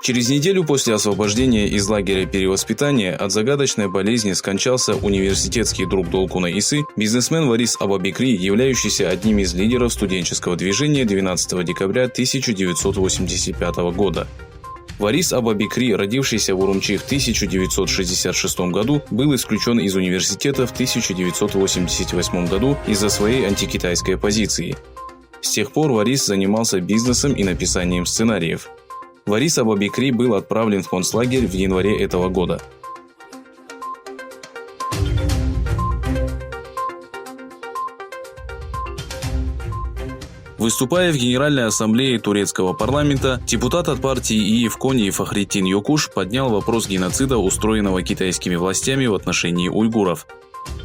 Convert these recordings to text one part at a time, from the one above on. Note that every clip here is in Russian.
Через неделю после освобождения из лагеря перевоспитания от загадочной болезни скончался университетский друг Долкуна Исы, бизнесмен Варис Абабекри, являющийся одним из лидеров студенческого движения 12 декабря 1985 года. Варис Абабекри, родившийся в Урумчи в 1966 году, был исключен из университета в 1988 году из-за своей антикитайской позиции. С тех пор Варис занимался бизнесом и написанием сценариев. Варис Абабекри был отправлен в концлагерь в январе этого года. Выступая в Генеральной ассамблее турецкого парламента, депутат от партии ИИ в Конии Фахреттин Йокуш поднял вопрос геноцида, устроенного китайскими властями в отношении уйгуров.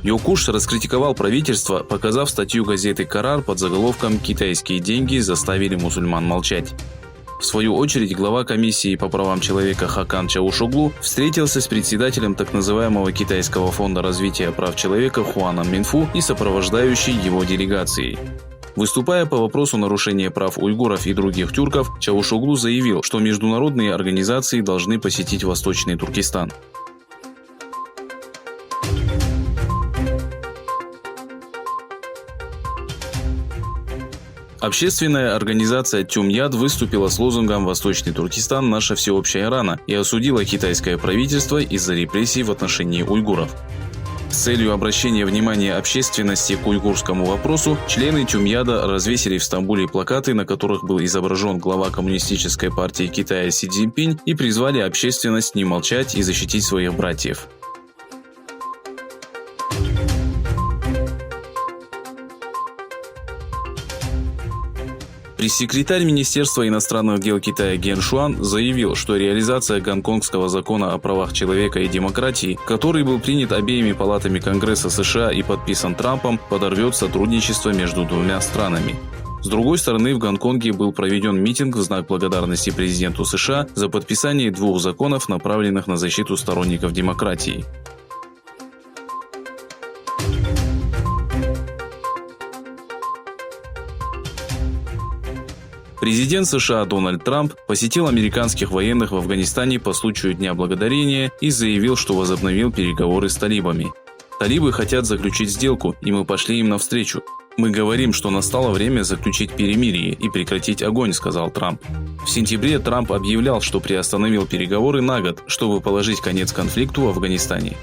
Йокуш раскритиковал правительство, показав статью газеты «Карар» под заголовком «Китайские деньги заставили мусульман молчать». В свою очередь, глава комиссии по правам человека Хакан Чаушоглу встретился с председателем так называемого Китайского фонда развития прав человека Хуаном Минфу и сопровождающей его делегацией. Выступая по вопросу нарушения прав уйгуров и других тюрков, Чаушоглу заявил, что международные организации должны посетить Восточный Туркестан. Общественная организация Тюмьяд выступила с лозунгом «Восточный Туркестан – наша всеобщая рана» и осудила китайское правительство из-за репрессий в отношении уйгуров. С целью обращения внимания общественности к уйгурскому вопросу, члены Тюмьяда развесили в Стамбуле плакаты, на которых был изображен глава Коммунистической партии Китая Си Цзиньпинь, и призвали общественность не молчать и защитить своих братьев. Пресс-секретарь Министерства иностранных дел Китая Ген Шуан заявил, что реализация Гонконгского закона о правах человека и демократии, который был принят обеими палатами Конгресса США и подписан Трампом, подорвет сотрудничество между двумя странами. С другой стороны, в Гонконге был проведен митинг в знак благодарности президенту США за подписание двух законов, направленных на защиту сторонников демократии. Президент США Дональд Трамп посетил американских военных в Афганистане по случаю Дня Благодарения и заявил, что возобновил переговоры с талибами. «Талибы хотят заключить сделку, и мы пошли им навстречу. Мы говорим, что настало время заключить перемирие и прекратить огонь», — сказал Трамп. В сентябре Трамп объявлял, что приостановил переговоры на год, чтобы положить конец конфликту в Афганистане.